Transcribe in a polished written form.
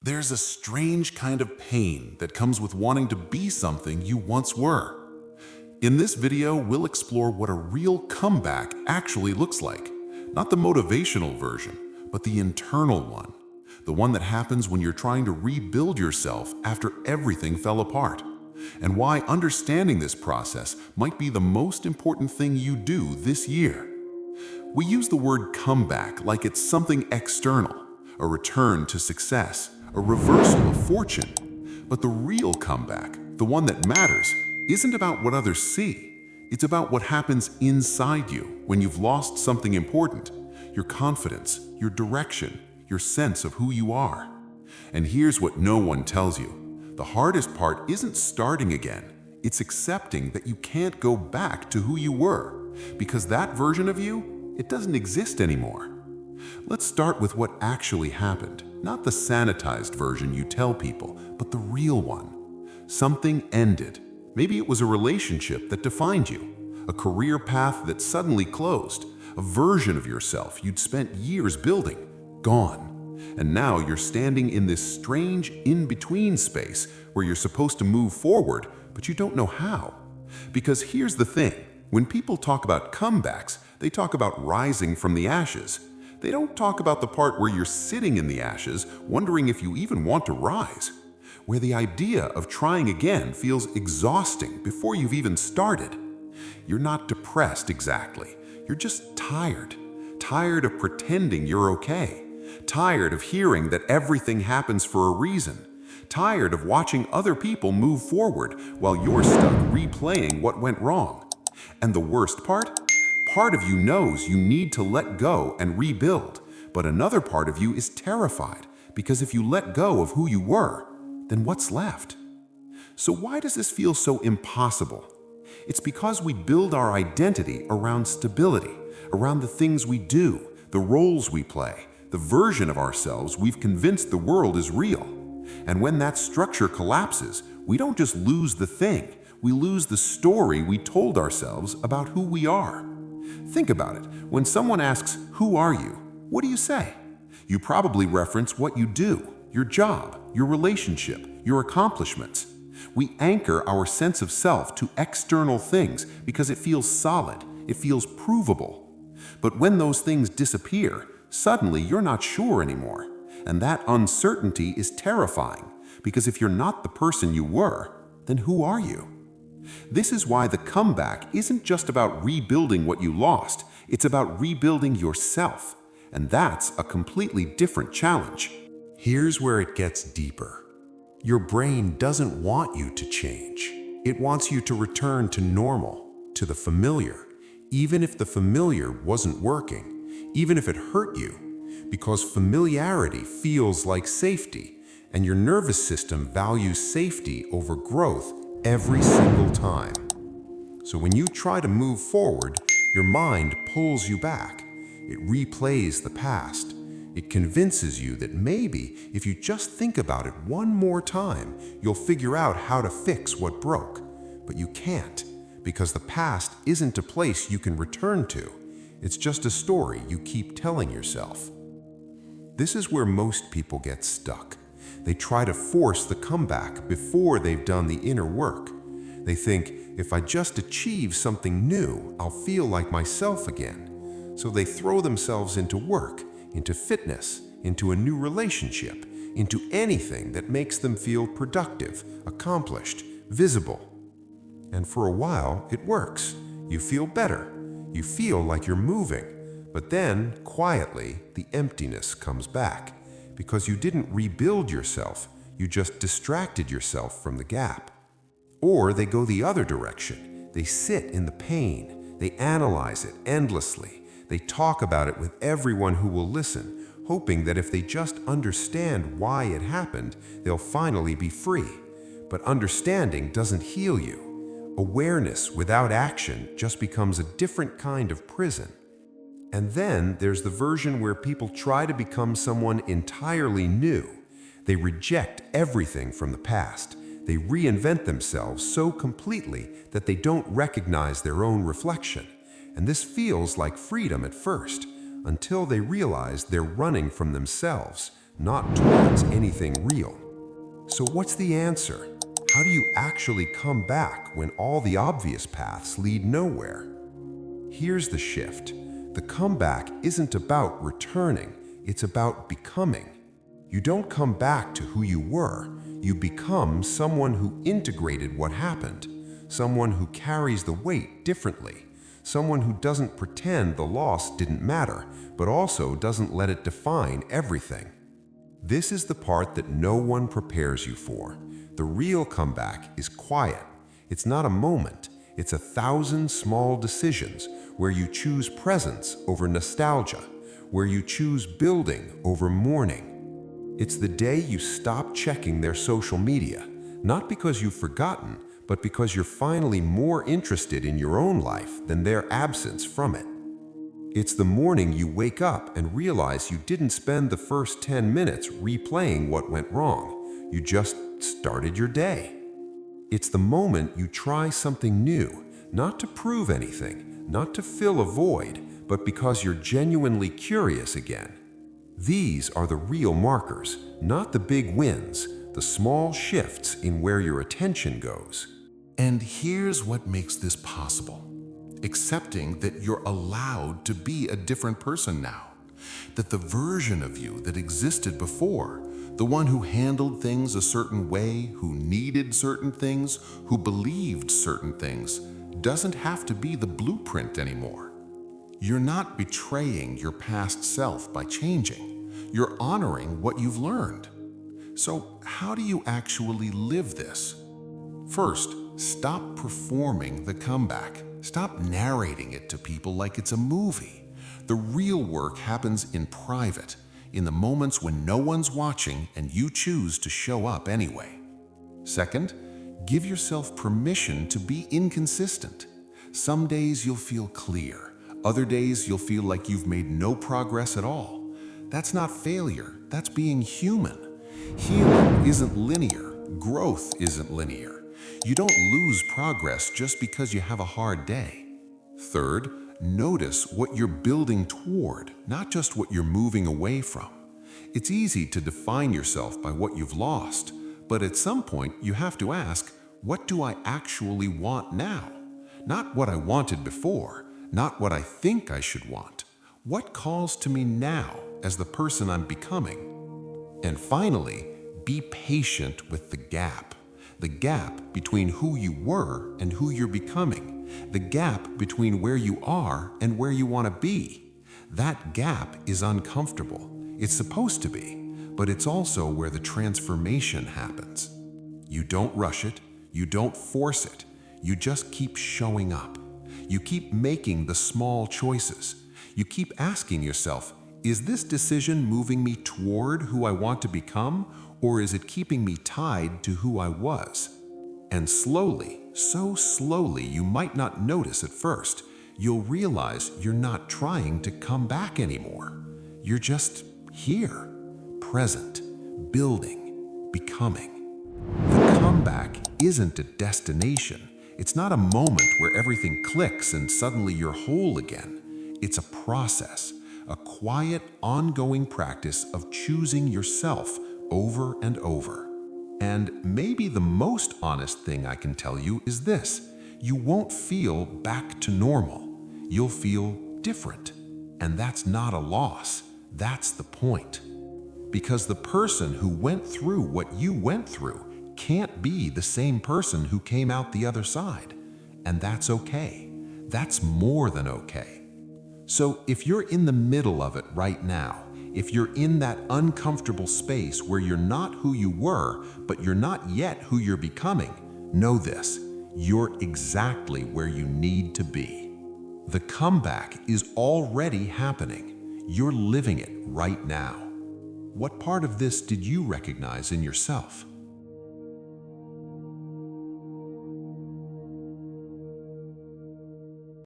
There's a strange kind of pain that comes with wanting to be something you once were. In this video, we'll explore what a real comeback actually looks like. Not the motivational version, but the internal one. The one that happens when you're trying to rebuild yourself after everything fell apart. And why understanding this process might be the most important thing you do this year. We use the word comeback like it's something external, a return to success, a reversal of fortune. But the real comeback, the one that matters, isn't about what others see. It's about what happens inside you when you've lost something important, your confidence, your direction, your sense of who you are. And here's what no one tells you. The hardest part isn't starting again. It's accepting that you can't go back to who you were, because that version of you, it doesn't exist anymore. Let's start with what actually happened, not the sanitized version you tell people, but the real one. Something ended. Maybe it was a relationship that defined you, a career path that suddenly closed, a version of yourself you'd spent years building, gone. And now you're standing in this strange in-between space where you're supposed to move forward, but you don't know how. Because here's the thing, when people talk about comebacks, they talk about rising from the ashes. They don't talk about the part where you're sitting in the ashes, wondering if you even want to rise, where the idea of trying again feels exhausting before you've even started. You're not depressed exactly. You're just tired. Tired of pretending you're okay. Tired of hearing that everything happens for a reason. Tired of watching other people move forward while you're stuck replaying what went wrong. And the worst part of you knows you need to let go and rebuild, but another part of you is terrified, because if you let go of who you were, then what's left? So why does this feel so impossible? It's because we build our identity around stability, around the things we do, the roles we play, the version of ourselves we've convinced the world is real. And when that structure collapses, we don't just lose the thing, we lose the story we told ourselves about who we are. Think about it. When someone asks, "Who are you?" what do you say? You probably reference what you do, your job, your relationship, your accomplishments. We anchor our sense of self to external things because it feels solid, it feels provable. But when those things disappear, suddenly you're not sure anymore. And that uncertainty is terrifying, because if you're not the person you were, then who are you? This is why the comeback isn't just about rebuilding what you lost, it's about rebuilding yourself. And that's a completely different challenge. Here's where it gets deeper. Your brain doesn't want you to change. It wants you to return to normal, to the familiar, even if the familiar wasn't working, even if it hurt you, because familiarity feels like safety, and your nervous system values safety over growth every single time. So when you try to move forward, your mind pulls you back. It replays the past. It convinces you that maybe if you just think about it one more time, you'll figure out how to fix what broke. But you can't, because the past isn't a place you can return to. It's just a story you keep telling yourself. This is where most people get stuck. They try to force the comeback before they've done the inner work. They think, if I just achieve something new, I'll feel like myself again. So they throw themselves into work, into fitness, into a new relationship, into anything that makes them feel productive, accomplished, visible. And for a while, it works. You feel better. You feel like you're moving. But then, quietly, the emptiness comes back. Because you didn't rebuild yourself, you just distracted yourself from the gap. Or they go the other direction. They sit in the pain. They analyze it endlessly. They talk about it with everyone who will listen, hoping that if they just understand why it happened, they'll finally be free. But understanding doesn't heal you. Awareness without action just becomes a different kind of prison. And then there's the version where people try to become someone entirely new. They reject everything from the past. They reinvent themselves so completely that they don't recognize their own reflection. And this feels like freedom at first, until they realize they're running from themselves, not towards anything real. So what's the answer? How do you actually come back when all the obvious paths lead nowhere? Here's the shift. The comeback isn't about returning, it's about becoming. You don't come back to who you were, you become someone who integrated what happened, someone who carries the weight differently, someone who doesn't pretend the loss didn't matter, but also doesn't let it define everything. This is the part that no one prepares you for. The real comeback is quiet. It's not a moment, it's 1,000 small decisions where you choose presence over nostalgia, where you choose building over mourning. It's the day you stop checking their social media, not because you've forgotten, but because you're finally more interested in your own life than their absence from it. It's the morning you wake up and realize you didn't spend the first 10 minutes replaying what went wrong. You just started your day. It's the moment you try something new, not to prove anything, not to fill a void, but because you're genuinely curious again. These are the real markers, not the big wins, the small shifts in where your attention goes. And here's what makes this possible. Accepting that you're allowed to be a different person now. That the version of you that existed before, the one who handled things a certain way, who needed certain things, who believed certain things, doesn't have to be the blueprint anymore. You're not betraying your past self by changing. You're honoring what you've learned. So how do you actually live this? First, stop performing the comeback. Stop narrating it to people like it's a movie. The real work happens in private, in the moments when no one's watching and you choose to show up anyway. Second, give yourself permission to be inconsistent. Some days you'll feel clear. Other days you'll feel like you've made no progress at all. That's not failure, that's being human. Healing isn't linear. Growth isn't linear. You don't lose progress just because you have a hard day. Third, notice what you're building toward, not just what you're moving away from. It's easy to define yourself by what you've lost, but at some point you have to ask, what do I actually want now? Not what I wanted before, not what I think I should want. What calls to me now as the person I'm becoming? And finally, be patient with the gap between who you were and who you're becoming, the gap between where you are and where you want to be. That gap is uncomfortable. It's supposed to be, but it's also where the transformation happens. You don't rush it, you don't force it, you just keep showing up. You keep making the small choices. You keep asking yourself, is this decision moving me toward who I want to become, or is it keeping me tied to who I was? And slowly, so slowly you might not notice at first, you'll realize you're not trying to come back anymore. You're just here, present, building, becoming. The comeback isn't a destination. It's not a moment where everything clicks and suddenly you're whole again. It's a process, a quiet, ongoing practice of choosing yourself over and over. And maybe the most honest thing I can tell you is this: you won't feel back to normal. You'll feel different. And that's not a loss. That's the point. Because the person who went through what you went through can't be the same person who came out the other side. And that's okay. That's more than okay. So if you're in the middle of it right now, if you're in that uncomfortable space where you're not who you were, but you're not yet who you're becoming, know this: you're exactly where you need to be. The comeback is already happening. You're living it right now. What part of this did you recognize in yourself?